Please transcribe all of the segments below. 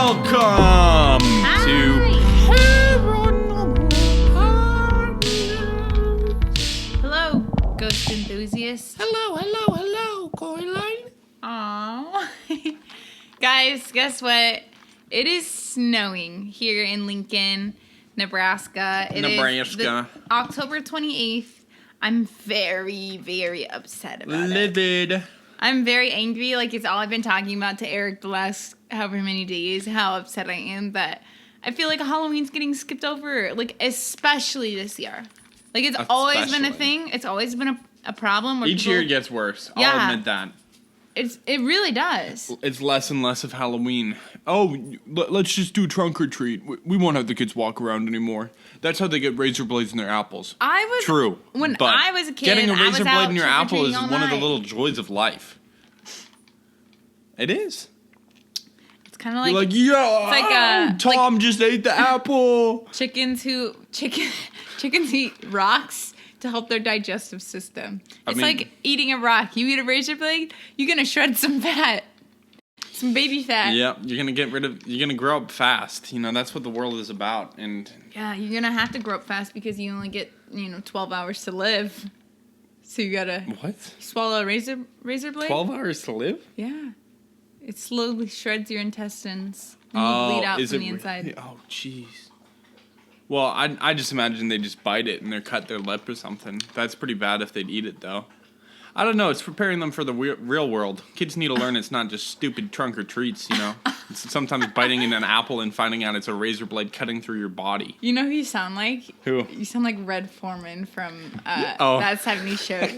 Welcome to Paranormal Podcast. Hello, ghost enthusiasts. Hello, Coraline. Aww. Guys, guess what? It is snowing here in Lincoln, Nebraska. It is October 28th. I'm very, very upset about it. Livid. I'm very angry. Like, it's all I've been talking about to Eric the last however many days, how upset I am that I feel like Halloween's getting skipped over, like, especially this year. Like, it's always been a thing. It's always been a problem. Where Each year it gets worse. Yeah. I'll admit that. It really does. It's less and less of Halloween. Oh, let's just do trunk or treat. We won't have the kids walk around anymore. That's how they get razor blades in their apples. True. When but I was a kid, getting a razor blade in your apple is one one of the little joys of life. It is. It's kind of like, you're like, yeah, Tom just ate the apple. Chickens eat rocks to help their digestive system. It's like eating a rock. You eat a razor blade, you're gonna shred some fat. Some baby fat. Yeah, you're gonna grow up fast. You know, that's what the world is about. And yeah, you're gonna have to grow up fast because you only get, 12 hours to live. So you gotta swallow a razor blade. 12 hours to live? Yeah. It slowly shreds your intestines. And you bleed out from the inside. Oh, jeez. Well, I just imagine they just bite it and they cut their lip or something. That's pretty bad if they'd eat it, though. I don't know. It's preparing them for the real world. Kids need to learn it's not just stupid trunk or treats, It's sometimes biting in an apple and finding out it's a razor blade cutting through your body. You know who you sound like? Who? You sound like Red Foreman from that 70s show.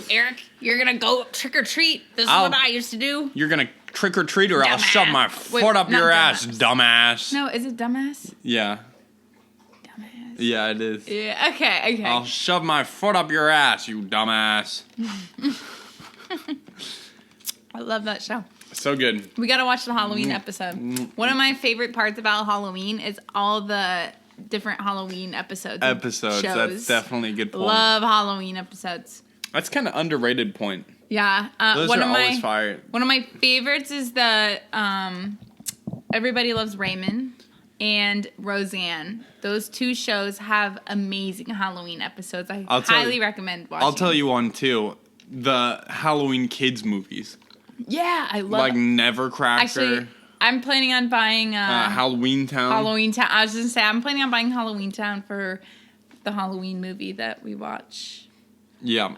Eric, you're going to go trick or treat. This is what I used to do. You're going to trick or treat or I'll shove my foot up your ass, dumbass. No, is it dumbass? Yeah. Yeah, it is. Yeah, okay. I'll shove my foot up your ass, you dumbass. I love that show. So good. We gotta watch the Halloween episode. One of my favorite parts about Halloween is all the different Halloween episodes. Shows. That's definitely a good point. Love Halloween episodes. That's kind of underrated point. Yeah. Those are always fire. One of my favorites is the Everybody Loves Raymond and Roseanne. Those two shows have amazing Halloween episodes. I highly recommend watching. I'll tell you one too. The Halloween kids movies. Yeah, I love like Nevercracker. Actually, I'm planning on buying Halloween Town. I was just say I'm planning on buying Halloween Town for the Halloween movie that we watch. Yeah.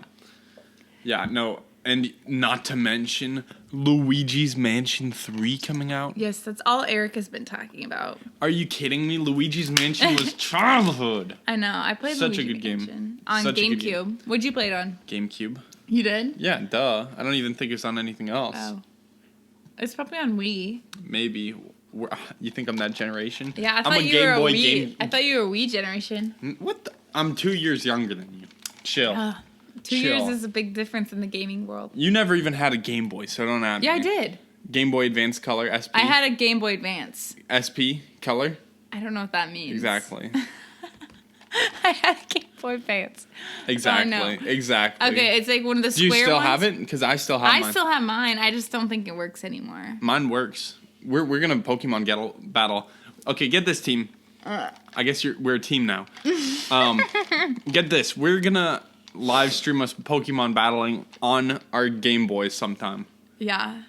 Yeah, no. And not to mention Luigi's Mansion 3 coming out. Yes, that's all Eric has been talking about. Are you kidding me? Luigi's Mansion was childhood. I know. I played Such Luigi a good Mansion game. on GameCube. What'd you play it on? GameCube. You did? Yeah, duh. I don't even think it's on anything else. Oh. It's probably on Wii. Maybe. You think I'm that generation? Yeah, I thought you were a Wii. I thought you were a Wii generation. What? I'm 2 years younger than you. Chill. 2 years is a big difference in the gaming world. You never even had a Game Boy, so don't ask me. Yeah, I did. Game Boy Advance Color, SP. I had a Game Boy Advance. SP Color? I don't know what that means. Exactly. I had a Game Boy Advance. Exactly. Exactly. Okay, it's like one of the square ones. Do you still have it? Because I still have mine. I still have mine. I just don't think it works anymore. Mine works. We're gonna Pokemon battle. Okay, get this, team. I guess we're a team now. Get this. We're gonna live stream us Pokemon battling on our Game Boys sometime. Yeah.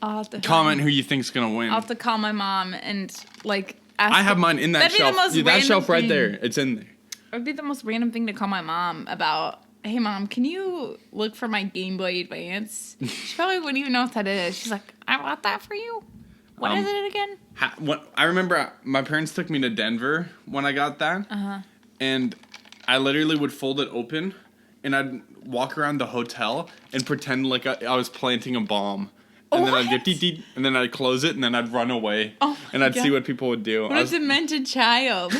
I'll have to comment who you think's gonna win. I'll have to call my mom and ask I have mine in that shelf. That shelf right there. It's in there. It would be the most random thing to call my mom about. Hey mom, can you look for my Game Boy Advance? She probably wouldn't even know what that is. She's like, I want that for you. What is it again? I remember my parents took me to Denver when I got that. And I literally would fold it open, and I'd walk around the hotel and pretend like I was planting a bomb. And then I'd get dee, and then I'd close it, and then I'd run away. And I'd see what people would do. What a demented child.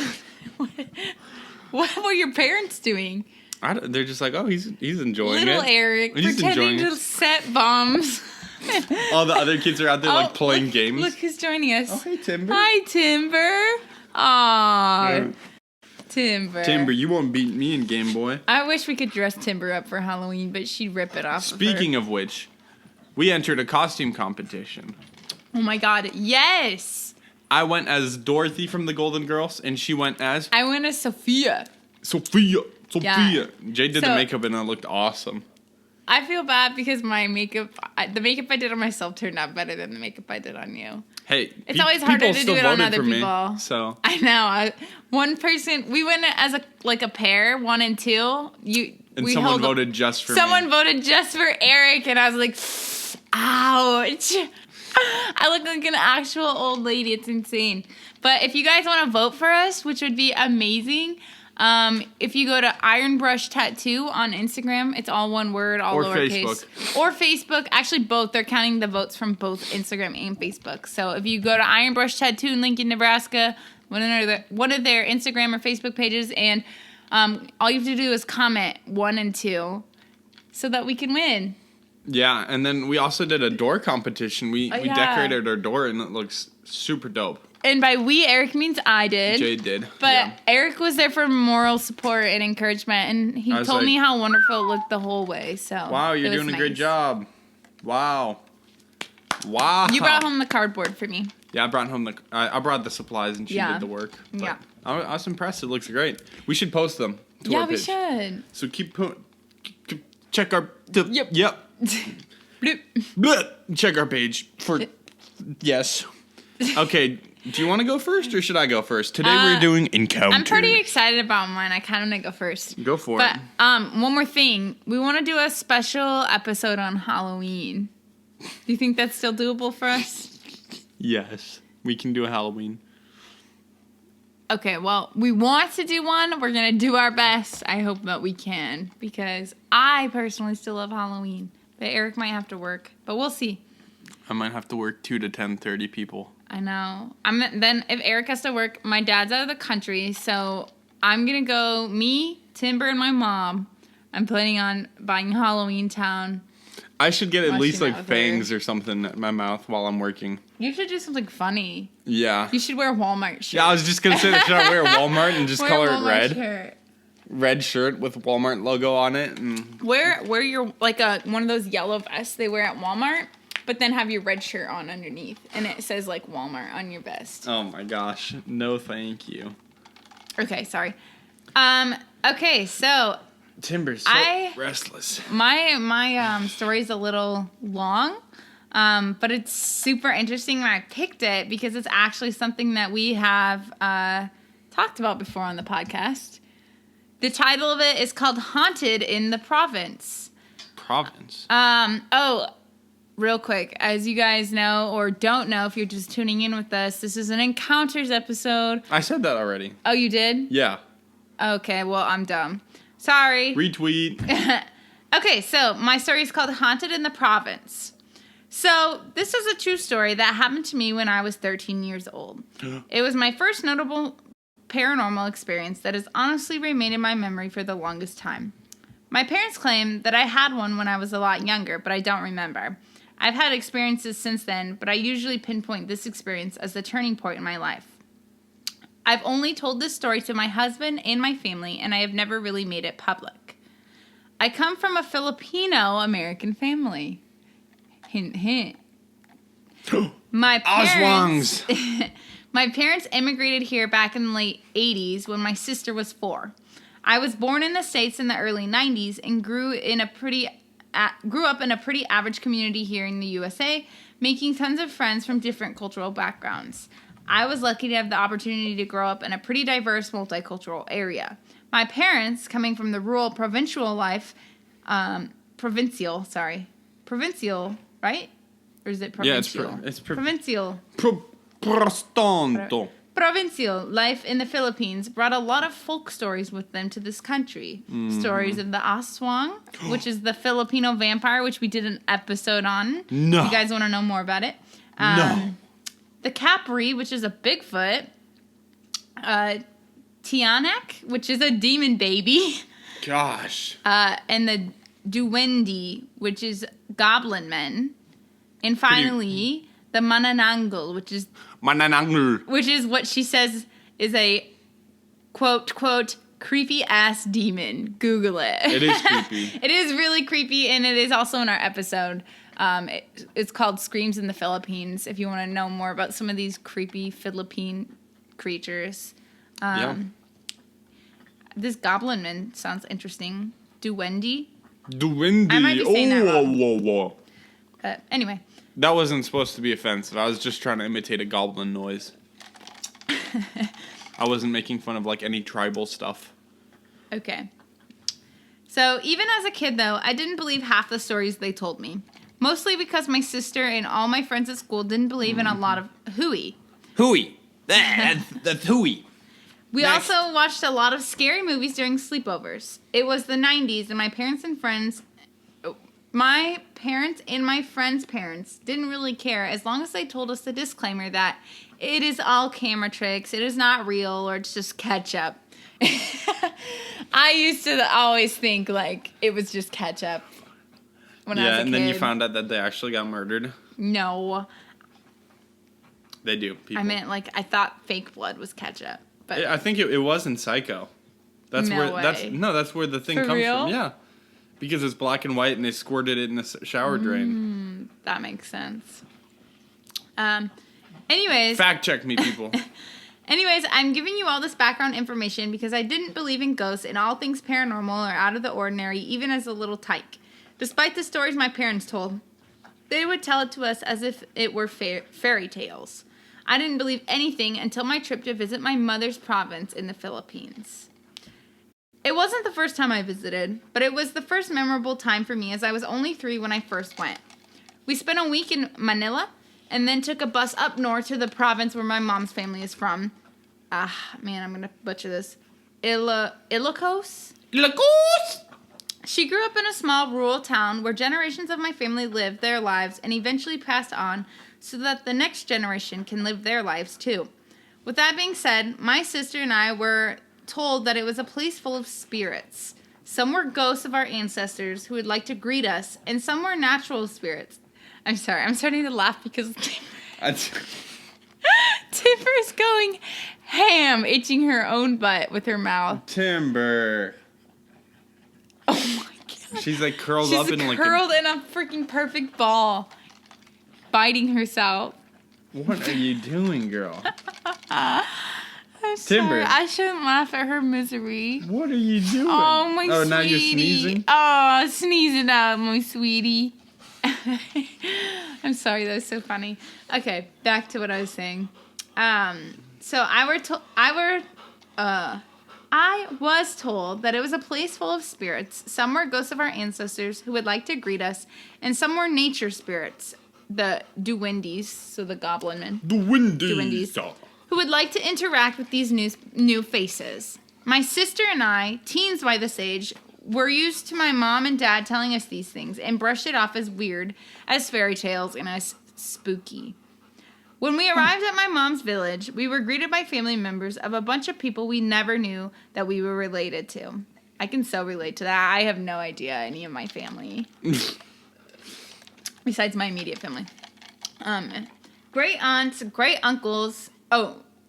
What were your parents doing? They're just like, oh, he's enjoying it. Little Eric, pretending to set bombs. All the other kids are out there playing games. Look who's joining us. Oh, hey, Timber. Hi, Timber. Aww. Timber. Timber, you won't beat me in Game Boy. I wish we could dress Timber up for Halloween, but she'd rip it off. Speaking of which, we entered a costume competition. Oh my god, yes! I went as Dorothy from the Golden Girls, and she went as I went as Sophia. Sophia. Yeah. Jade did So- the makeup, and it looked awesome. I feel bad because my makeup, the makeup I did on myself turned out better than the makeup I did on you. Hey, It's always harder people to still do it on voted other for me, people. so I know. One person, we went as a pair, 1 and 2. and someone voted just for Someone me. voted just for Eric, and I was like, ouch. I look like an actual old lady. It's insane. But if you guys want to vote for us, which would be amazing, if you go to Iron Brush Tattoo on Instagram, it's all one word, all Or lowercase. Or Facebook. Actually, both. They're counting the votes from both Instagram and Facebook. So if you go to Iron Brush Tattoo in Lincoln, Nebraska, one of their Instagram or Facebook pages, and all you have to do is comment 1 and 2 so that we can win. Yeah, and then we also did a door competition. We yeah. decorated our door, and it looks super dope. And by we, Eric means I did. Jade did. But yeah. Eric was there for moral support and encouragement, and he told me how wonderful it looked the whole way. So wow, you're doing a great job. Wow. You brought home the cardboard for me. Yeah, I brought home I brought the supplies, and she did the work. But Yeah. I was impressed. It looks great. We should post them to our Yeah, we page. should. So check our Yep. Bloop. Bleh. Check our page for yes. Okay, do you want to go first or should I go first? Today we're doing encounters. I'm pretty excited about mine. I kind of want to go first. Go for But it. one more thing. We want to do a special episode on Halloween. Do you think that's still doable for us? Yes, we can do a Halloween. Okay, well, we want to do one. We're going to do our best. I hope that we can because I personally still love Halloween. But Eric might have to work. But we'll see. I might have to work 2 to 10:30 people. I know. Then if Eric has to work, my dad's out of the country, so I'm going to go, me, Timber, and my mom. I'm planning on buying Halloween Town. I should get at least Watching like that with fangs or something in my mouth while I'm working. You should do something funny. Yeah. You should wear a Walmart shirt. Yeah, I was just going to say that. Should I wear a Walmart and just Wear color a it Walmart red? Shirt. Red shirt with Walmart logo on it. And Wear your, like one of those yellow vests they wear at Walmart, but then have your red shirt on underneath. And it says like Walmart on your vest. oh my gosh. No, thank you. Okay, sorry. Okay, so Timber's so restless. my story is a little long, but it's super interesting, and I picked it because it's actually something that we have talked about before on the podcast. The title of it is called Haunted in the Province. Province? Real quick, as you guys know or don't know, if you're just tuning in with us, this is an Encounters episode. I said that already. Oh, you did? Yeah. Okay, well, I'm dumb. Sorry. Retweet. Okay, so my story is called Haunted in the Province. So this is a true story that happened to me when I was 13 years old. It was my first notable paranormal experience that has honestly remained in my memory for the longest time. My parents claim that I had one when I was a lot younger, but I don't remember. I've had experiences since then, but I usually pinpoint this experience as the turning point in my life. I've only told this story to my husband and my family, and I have never really made it public. I come from a Filipino-American family. Hint, hint. My parents, my parents immigrated here back in the late 80s when my sister was 4. I was born in the States in the early 90s and grew up in a pretty average community here in the USA, making tons of friends from different cultural backgrounds. I was lucky to have the opportunity to grow up in a pretty diverse multicultural area. My parents, coming from the rural provincial life, provincial, right? Or is it provincial? Yeah, it's provincial. Prostanto. Provincial life in the Philippines brought a lot of folk stories with them to this country. Stories of the Aswang, which is the Filipino vampire, which we did an episode on. No. If you guys want to know more about it. No. The Capri, which is a Bigfoot. Tianak, which is a demon baby. Gosh. And the Duwende, which is goblin men. And finally, the Manananggal, which is what she says is a quote creepy ass demon. Google it. It is creepy. It is really creepy, and it is also in our episode. It's called Screams in the Philippines, if you want to know more about some of these creepy Philippine creatures. This goblin man sounds interesting. Duende? Duende. I might be saying that wrong. Whoa. But anyway. That wasn't supposed to be offensive. I was just trying to imitate a goblin noise. I wasn't making fun of, like, any tribal stuff. Okay. So, even as a kid, though, I didn't believe half the stories they told me. Mostly because my sister and all my friends at school didn't believe in a lot of hooey. Hooey. That's hooey. We also watched a lot of scary movies during sleepovers. It was the 90s, and my parents and my friends' parents didn't really care as long as they told us the disclaimer that it is all camera tricks, it is not real, or it's just ketchup. I used to always think, like, it was just ketchup when I was a kid. Yeah, and then you found out that they actually got murdered. No. They do, people. I meant, like, I thought fake blood was ketchup. But I think it was in Psycho. That's no where way. That's where the thing comes from. Yeah. Because it's black and white and they squirted it in the shower drain. That makes sense. Anyways. Fact check me, people. Anyways, I'm giving you all this background information because I didn't believe in ghosts and all things paranormal or out of the ordinary, even as a little tyke. Despite the stories my parents told, they would tell it to us as if it were fairy tales. I didn't believe anything until my trip to visit my mother's province in the Philippines. It wasn't the first time I visited, but it was the first memorable time for me as I was only 3 when I first went. We spent a week in Manila and then took a bus up north to the province where my mom's family is from. I'm going to butcher this. Ilocos? Ilocos! She grew up in a small rural town where generations of my family lived their lives and eventually passed on so that the next generation can live their lives too. With that being said, my sister and I were told that it was a place full of spirits. Some were ghosts of our ancestors who would like to greet us, and some were natural spirits. I'm sorry, I'm starting to laugh because Timber's going ham, itching her own butt with her mouth. Timber. Oh my god. She's like curled up in like curled in a freaking perfect ball, biting herself. What are you doing, girl? I'm Timber. sorry. I shouldn't laugh at her misery. What are you doing? Oh, my sweetie. Oh, now you're sneezing? Oh, sneeze it out, my sweetie. I'm sorry, that was so funny. Okay, back to what I was saying. So I was told that it was a place full of spirits. Some were ghosts of our ancestors who would like to greet us, and some were nature spirits, the duendes, so the goblin men. Duendes. Who would like to interact with these new faces. My sister and I, teens by this age, were used to my mom and dad telling us these things and brushed it off as weird, as fairy tales, and as spooky. When we arrived at my mom's village, we were greeted by family members of a bunch of people we never knew that we were related to. I can so relate to that. I have no idea any of my family. Besides my immediate family. Great aunts, great uncles,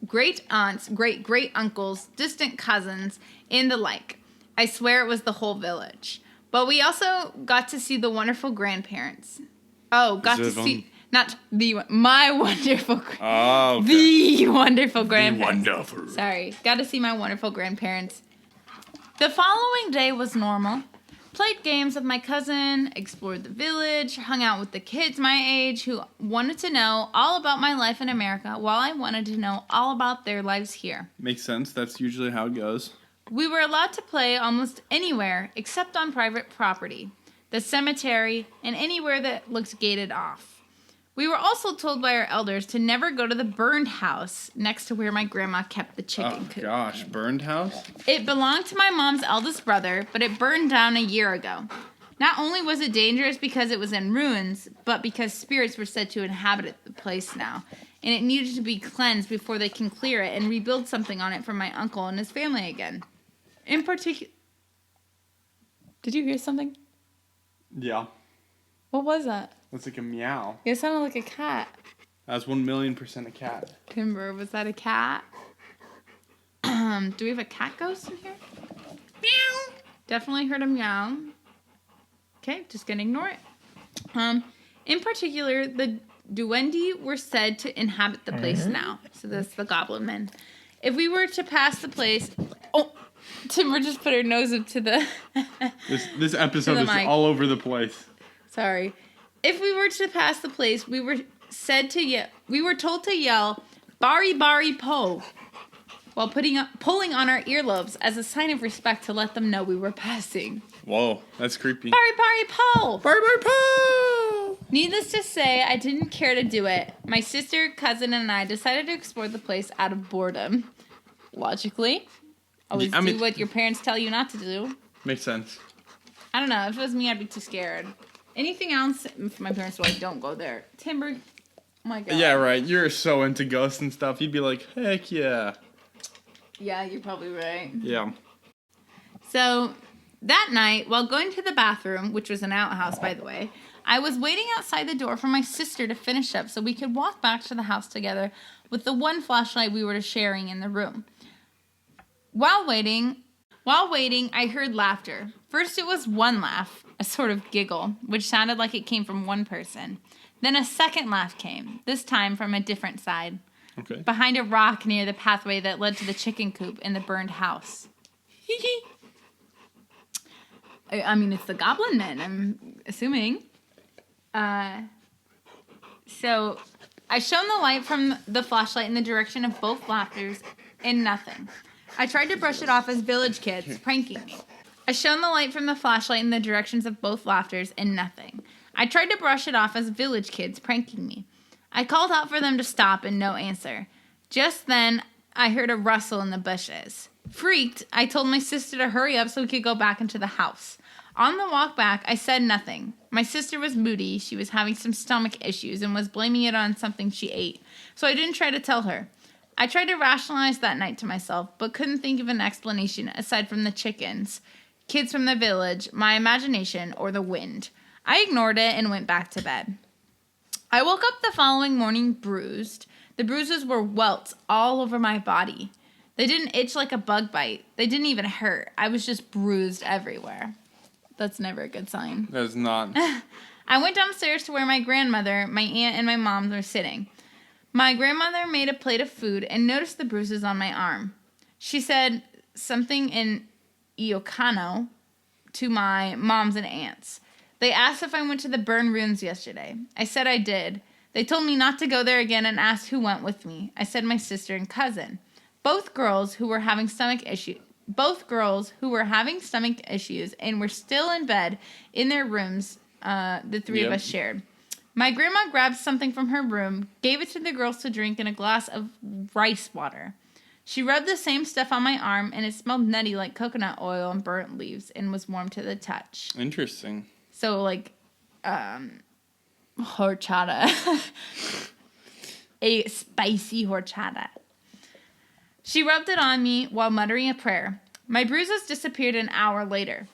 great uncles, distant cousins, and the like. I swear it was the whole village. But we also got to see the wonderful grandparents. Oh, not my wonderful. Oh, okay. The wonderful grandparents. The wonderful. Sorry, got to see my wonderful grandparents. The following day was normal. Played games with my cousin, explored the village, hung out with the kids my age who wanted to know all about my life in America while I wanted to know all about their lives here. Makes sense. That's usually how it goes. We were allowed to play almost anywhere except on private property, the cemetery, and anywhere that looked gated off. We were also told by our elders to never go to the burned house next to where my grandma kept the chicken coop. Oh gosh, burned house? It belonged to my mom's eldest brother, but it burned down a year ago. Not only was it dangerous because it was in ruins, but because spirits were said to inhabit the place now, and it needed to be cleansed before they can clear it and rebuild something on it for my uncle and his family again. In particular... Did you hear something? Yeah. What was that? That's like a meow. It sounded like a cat. That's 1,000,000% a cat. Timber, was that a cat? Do we have a cat ghost in here? Meow. Definitely heard a meow. Okay, just gonna ignore it. In particular, the duende were said to inhabit the place now. So that's the goblin men. If we were to pass the place... Oh, Timber just put her nose up to the... This episode is all over the place. Sorry. If we were to pass the place, we were told to yell, "Bari Bari Po," while pulling on our earlobes as a sign of respect to let them know we were passing. Whoa, that's creepy. Bari Bari Po! Bari Bari Po! Needless to say, I didn't care to do it. My sister, cousin, and I decided to explore the place out of boredom. Logically. Always do what your parents tell you not to do. Makes sense. I don't know. If it was me, I'd be too scared. Anything else, my parents were like, don't go there. Timber, oh my God. Yeah, right. You're so into ghosts and stuff. You'd be like, heck yeah. Yeah, you're probably right. Yeah. So, that night, while going to the bathroom, which was an outhouse, by the way, I was waiting outside the door for my sister to finish up so we could walk back to the house together with the one flashlight we were sharing in the room. While waiting, I heard laughter. First, it was one laugh, a sort of giggle, which sounded like it came from one person. Then a second laugh came, this time from a different side. Okay. Behind a rock near the pathway that led to the chicken coop in the burned house. I mean, it's the goblin men, I'm assuming. So, I shone the light from the flashlight in the direction of both laughters, and nothing. I tried to brush it off as village kids, pranking me. I shone the light from the flashlight in the directions of both laughters, and nothing. I tried to brush it off as village kids, pranking me. I called out for them to stop, and no answer. Just then, I heard a rustle in the bushes. Freaked, I told my sister to hurry up so we could go back into the house. On the walk back, I said nothing. My sister was moody. She was having some stomach issues and was blaming it on something she ate, so I didn't try to tell her. I tried to rationalize that night to myself, but couldn't think of an explanation aside from the chickens, kids from the village, my imagination, or the wind. I ignored it and went back to bed. I woke up the following morning bruised. The bruises were welts all over my body. They didn't itch like a bug bite. They didn't even hurt. I was just bruised everywhere. That's never a good sign. That's not. I went downstairs to where my grandmother, my aunt, and my mom were sitting. My grandmother made a plate of food and noticed the bruises on my arm. She said something in Iokano to my moms and aunts. They asked if I went to the burned ruins yesterday. I said I did. They told me not to go there again and asked who went with me. I said my sister and cousin. Both girls who were having stomach issues and were still in bed in their rooms, the three of us shared. My grandma grabbed something from her room, gave it to the girls to drink in a glass of rice water. She rubbed the same stuff on my arm, and it smelled nutty like coconut oil and burnt leaves and was warm to the touch. Interesting. So, like, horchata. A spicy horchata. She rubbed it on me while muttering a prayer. My bruises disappeared an hour later.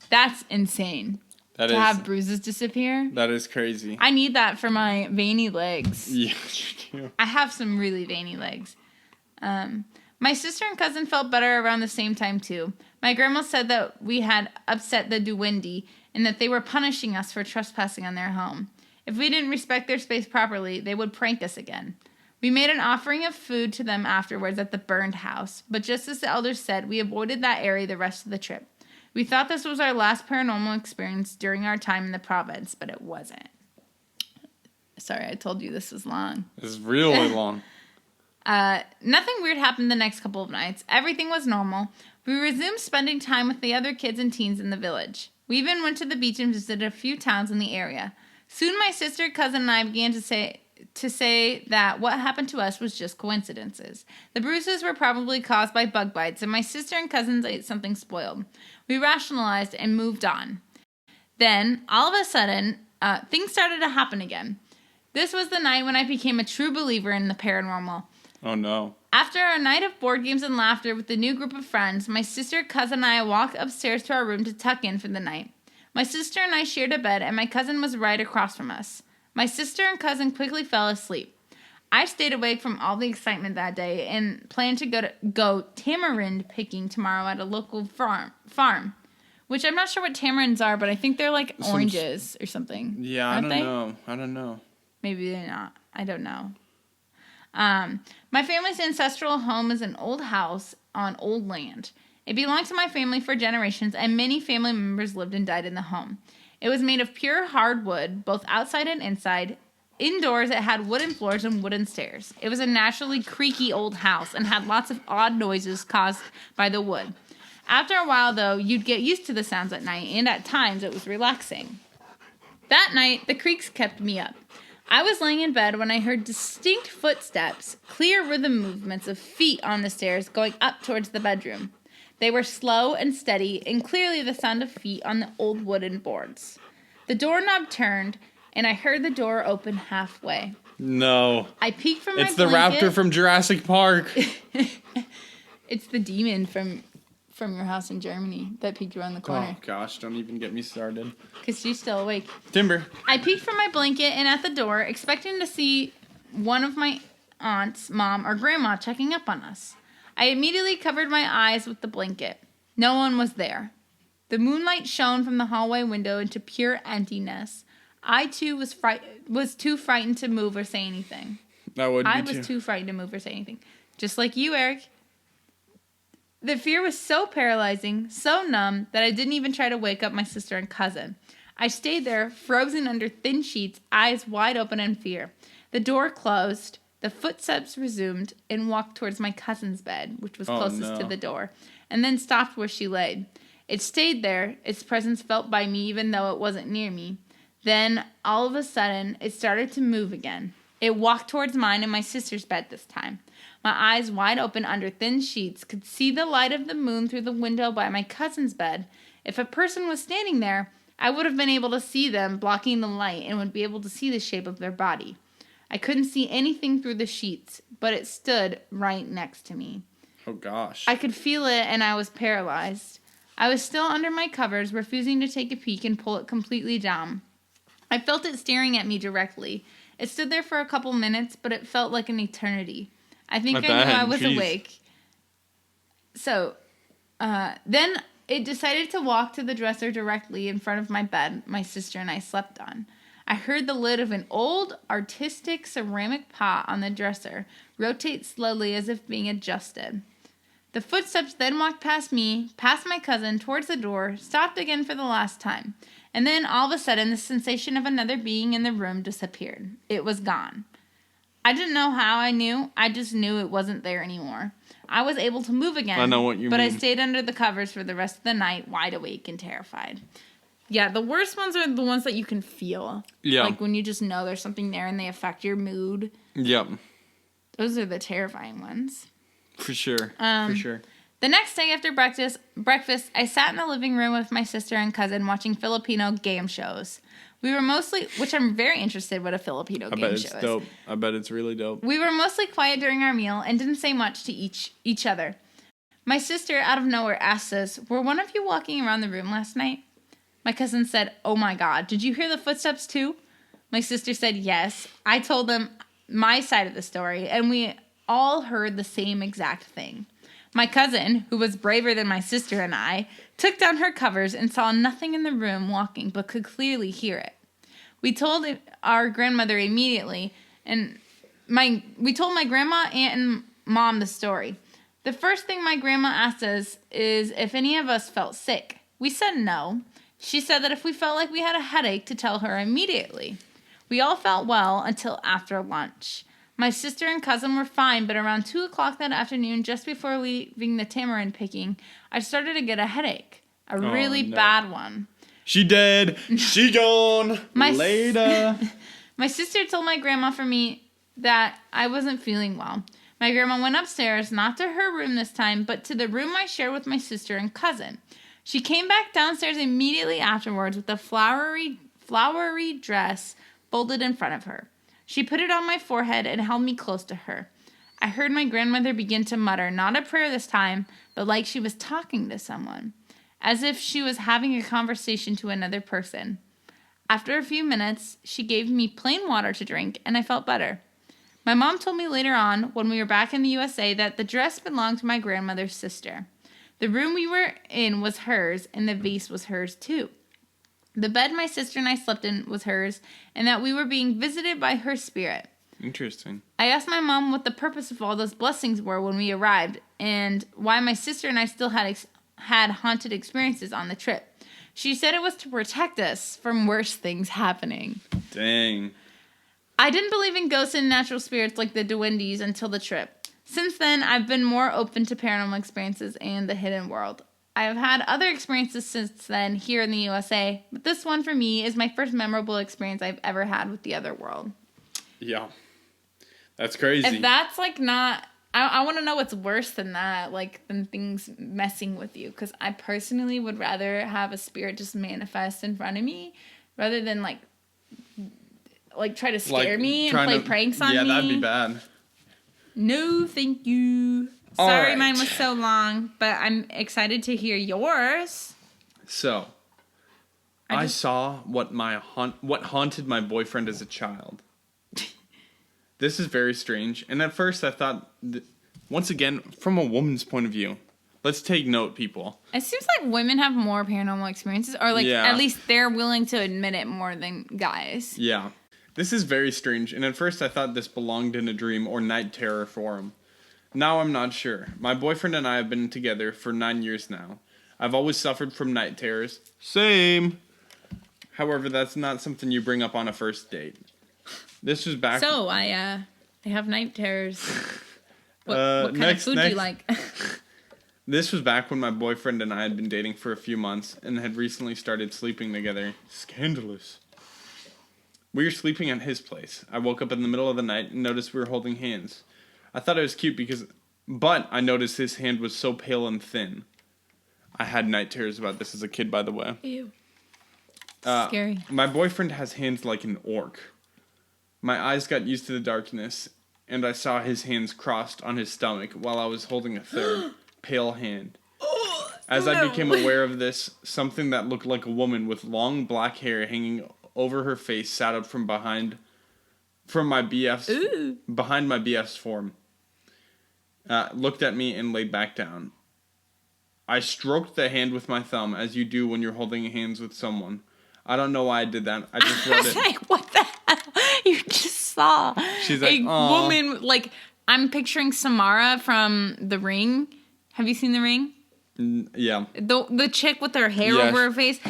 That's insane. To have bruises disappear. That is crazy. I need that for my veiny legs. Yeah, you do. I have some really veiny legs. My sister and cousin felt better around the same time, too. My grandma said that we had upset the duende and that they were punishing us for trespassing on their home. If we didn't respect their space properly, they would prank us again. We made an offering of food to them afterwards at the burned house, but just as the elders said, we avoided that area the rest of the trip. We thought this was our last paranormal experience during our time in the province, but it wasn't. Sorry, I told you this was long. It's really long. Nothing weird happened the next couple of nights. Everything was normal. We resumed spending time with the other kids and teens in the village. We even went to the beach and visited a few towns in the area. Soon my sister, cousin, and I began to say that what happened to us was just coincidences. The bruises were probably caused by bug bites, and my sister and cousins ate something spoiled. We rationalized and moved on. Then, all of a sudden, things started to happen again. This was the night when I became a true believer in the paranormal. Oh, no. After our night of board games and laughter with the new group of friends, my sister, cousin, and I walked upstairs to our room to tuck in for the night. My sister and I shared a bed, and my cousin was right across from us. My sister and cousin quickly fell asleep. I stayed awake from all the excitement that day and planned to go tamarind picking tomorrow at a local farm. which I'm not sure what tamarinds are, but I think they're like oranges or something. Yeah, I don't know. Maybe they're not. I don't know. My family's ancestral home is an old house on old land. It belonged to my family for generations, and many family members lived and died in the home. It was made of pure hardwood, both outside and inside. Indoors, it had wooden floors and wooden stairs. It was a naturally creaky old house and had lots of odd noises caused by the wood. After a while, though, you'd get used to the sounds at night, and at times it was relaxing. That night, the creaks kept me up. I was laying in bed when I heard distinct footsteps, clear rhythm movements of feet on the stairs going up towards the bedroom. They were slow and steady, and clearly the sound of feet on the old wooden boards. The doorknob turned, and I heard the door open halfway. No. I peeked from my It's the blanket. raptor from Jurassic Park. It's the demon from your house in Germany that peeked around the corner. Oh, gosh, don't even get me started. Because she's still awake. Timber. I peeked from my blanket and at the door, expecting to see one of my aunts, mom, or grandma checking up on us. I immediately covered my eyes with the blanket. No one was there. The moonlight shone from the hallway window into pure emptiness. I, too, was too frightened to move or say anything. I would be I was too frightened to move or say anything. Just like you, Eric. The fear was so paralyzing, so numb, that I didn't even try to wake up my sister and cousin. I stayed there, frozen under thin sheets, eyes wide open in fear. The door closed. The footsteps resumed and walked towards my cousin's bed, which was closest to the door, and then stopped where she lay. It stayed there, its presence felt by me even though it wasn't near me. Then, all of a sudden, it started to move again. It walked towards mine and my sister's bed this time. My eyes wide open under thin sheets could see the light of the moon through the window by my cousin's bed. If a person was standing there, I would have been able to see them blocking the light and would be able to see the shape of their body. I couldn't see anything through the sheets, but it stood right next to me. Oh, gosh. I could feel it, and I was paralyzed. I was still under my covers, refusing to take a peek and pull it completely down. I felt it staring at me directly. It stood there for a couple minutes, but it felt like an eternity. I think I knew I was awake. So, then it decided to walk to the dresser directly in front of my bed my sister and I slept on. I heard the lid of an old, artistic ceramic pot on the dresser rotate slowly as if being adjusted. The footsteps then walked past me, past my cousin, towards the door, stopped again for the last time. And then, all of a sudden, the sensation of another being in the room disappeared. It was gone. I didn't know how I knew. I just knew it wasn't there anymore. I was able to move again. I know what you but mean. I stayed under the covers for the rest of the night, wide awake and terrified. Yeah, the worst ones are the ones that you can feel. Yeah. Like when you just know there's something there and they affect your mood. Yep. Those are the terrifying ones. For sure. For sure. The next day after breakfast, I sat in the living room with my sister and cousin watching Filipino game shows. We were mostly, which I'm very interested what a Filipino game show is. I bet it's dope. I bet it's really dope. We were mostly quiet during our meal and didn't say much to each other. My sister, out of nowhere, asked us, "Were one of you walking around the room last night?" My cousin said, "Oh my God, did you hear the footsteps too?" My sister said yes. I told them my side of the story, and we all heard the same exact thing. My cousin, who was braver than my sister and I, took down her covers and saw nothing in the room walking, but could clearly hear it. We told our grandmother immediately, and we told my grandma, aunt, and mom the story. The first thing my grandma asked us is if any of us felt sick. We said no. She said that if we felt like we had a headache, to tell her immediately. We all felt well until after lunch. My sister and cousin were fine, but around 2 o'clock that afternoon, just before leaving the tamarind picking, I started to get a headache. A really bad one. She dead. She gone. Later. My sister told my grandma for me that I wasn't feeling well. My grandma went upstairs, not to her room this time, but to the room I shared with my sister and cousin. She came back downstairs immediately afterwards with a flowery dress folded in front of her. She put it on my forehead and held me close to her. I heard my grandmother begin to mutter, not a prayer this time, but like she was talking to someone, as if she was having a conversation to another person. After a few minutes, she gave me plain water to drink, and I felt better. My mom told me later on, when we were back in the USA, that the dress belonged to my grandmother's sister. The room we were in was hers, and the vase was hers too. The bed my sister and I slept in was hers, and that we were being visited by her spirit. Interesting. I asked my mom what the purpose of all those blessings were when we arrived, and why my sister and I still had haunted experiences on the trip. She said it was to protect us from worse things happening. Dang. I didn't believe in ghosts and natural spirits like the Duendes until the trip. Since then, I've been more open to paranormal experiences and the hidden world. I have had other experiences since then here in the USA, but this one for me is my first memorable experience I've ever had with the other world. Yeah. That's crazy. If that's like not... I want to know what's worse than that, like, than things messing with you. Because I personally would rather have a spirit just manifest in front of me rather than, like try to scare me and play pranks on me. Yeah, that'd be bad. No, thank you. All Sorry right. mine was so long, but I'm excited to hear yours. So, I saw what haunted my boyfriend as a child. This is very strange, and at first I thought, once again, from a woman's point of view, let's take note, people. It seems like women have more paranormal experiences, or at least they're willing to admit it more than guys. Yeah. This is very strange, and at first I thought this belonged in a dream or night terror forum. Now I'm not sure. My boyfriend and I have been together for 9 years now. I've always suffered from night terrors. Same. However, that's not something you bring up on a first date. This was back... So, I have night terrors. What kind of food do you like? This was back when my boyfriend and I had been dating for a few months and had recently started sleeping together. Scandalous. We were sleeping at his place. I woke up in the middle of the night and noticed we were holding hands. I thought it was cute but I noticed his hand was so pale and thin. I had night terrors about this as a kid, by the way. Ew. Scary. My boyfriend has hands like an orc. My eyes got used to the darkness, and I saw his hands crossed on his stomach while I was holding a third, pale hand. As I became aware of this, something that looked like a woman with long black hair hanging over her face sat up from behind my BF's form. Looked at me and laid back down. I stroked the hand with my thumb, as you do when you're holding hands with someone. I don't know why I did that. I just read it. Like, what the hell? You just saw She's like, a woman, like, I'm picturing Samara from The Ring. Have you seen The Ring? Yeah. The chick with her hair over her face,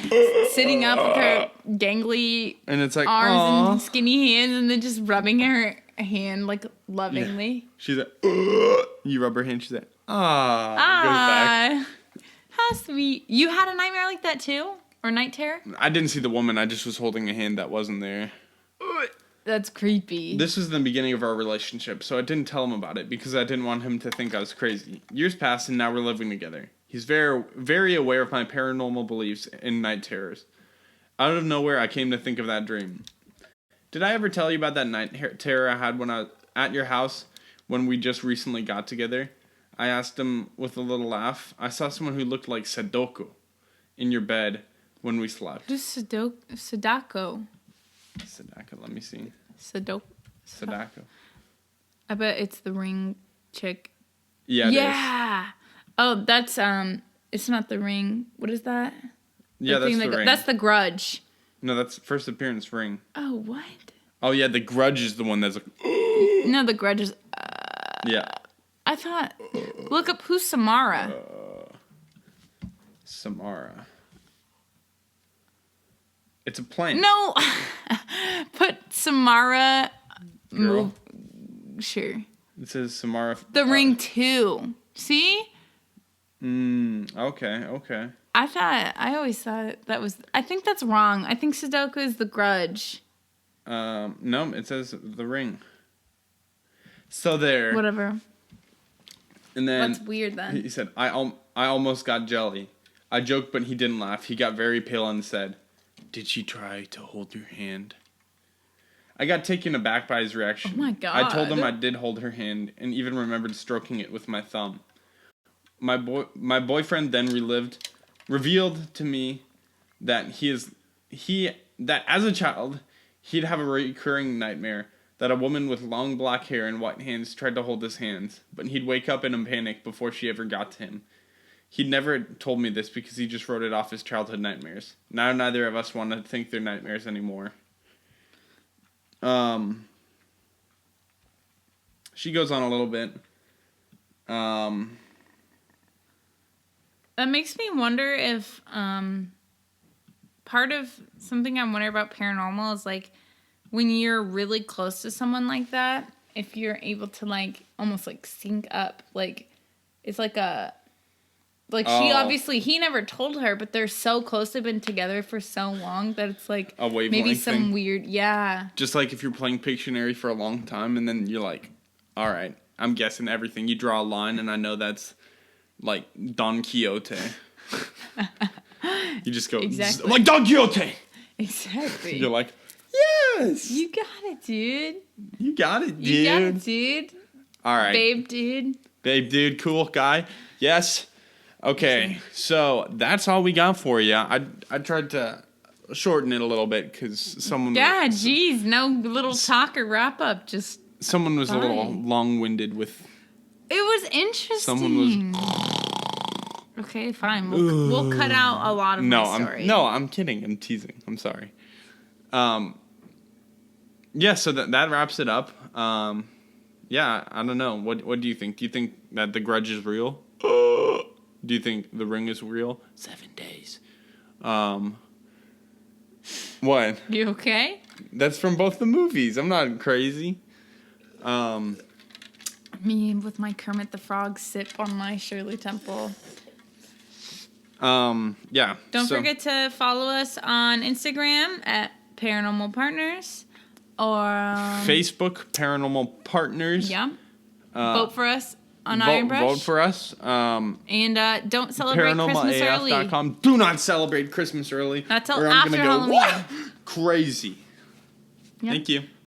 sitting up with her gangly and it's like, arms and skinny hands, and then just rubbing her hand, like, lovingly. Yeah. She's like, you rub her hand, she's like, goes back. How sweet. You had a nightmare like that too? Or night terror? I didn't see the woman, I just was holding a hand that wasn't there. That's creepy. This was the beginning of our relationship, so I didn't tell him about it because I didn't want him to think I was crazy. Years passed and now we're living together. He's very, very aware of my paranormal beliefs and night terrors. Out of nowhere, I came to think of that dream. Did I ever tell you about that night terror I had when I was at your house when we just recently got together? I asked him with a little laugh. I saw someone who looked like Sadako in your bed when we slept. Who's Sadako? Sadako, let me see. Sadako. I bet it's the Ring chick. Yeah, it is. Oh, that's, it's not The Ring. What is that? Yeah, that's the Ring. That's The Grudge. No, that's first appearance Ring. Oh, what? Oh, yeah, The Grudge is the one that's like... No, The Grudge is... yeah. I thought... Look up who's Samara. Samara. It's a plant. No! Put Samara... Girl. Sure. It says Samara... The Ring 2. See? Okay. I always thought that was... I think that's wrong. I think Sudoku is The Grudge. No, it says The Ring. So there. Whatever. And then... That's weird then. He said, I almost got jelly. I joked, but he didn't laugh. He got very pale and said, "Did she try to hold your hand?" I got taken aback by his reaction. Oh my God. I told him I did hold her hand and even remembered stroking it with my thumb. My boyfriend then revealed to me that that as a child, he'd have a recurring nightmare that a woman with long black hair and white hands tried to hold his hands, but he'd wake up in a panic before she ever got to him. He never told me this because he just wrote it off as childhood nightmares. Now neither of us want to think they're nightmares anymore. She goes on a little bit. That makes me wonder if part of something I'm wondering about paranormal is like when you're really close to someone like that, if you're able to like almost like sync up, like it's like a like she obviously he never told her, but they're so close, they've been together for so long that it's like a wavelength maybe some thing. weird Just like if you're playing Pictionary for a long time and then you're like, all right, I'm guessing everything. You draw a line and I know that's like Don Quixote. You just go exactly like Don Quixote. Exactly. You're like, yes. You got it, dude. You got it, dude. You got it, dude. All right. Babe, dude. Babe, dude, cool guy. Yes. Okay, so that's all we got for you. I tried to shorten it a little bit because someone... Yeah, geez, no little talk or wrap up, just... Someone was a little long-winded with... It was interesting. Someone was... Okay, fine. We'll cut out a lot of my story. I'm kidding. I'm teasing. I'm sorry. Yeah, so that wraps it up. Yeah, I don't know. What do you think? Do you think that The Grudge is real? Do you think The Ring is real? 7 days. What? You okay? That's from both the movies. I'm not crazy. Me with my Kermit the Frog sip on my Shirley Temple. Yeah. Don't forget to follow us on Instagram at Paranormal Partners or Facebook Paranormal Partners. Yeah. Vote for us on Ironbrush. Vote for us. And don't celebrate Christmas early. ParanormalAF.com. Do not celebrate Christmas early. Not till or I'm after gonna go, Halloween. crazy. Yep. Thank you.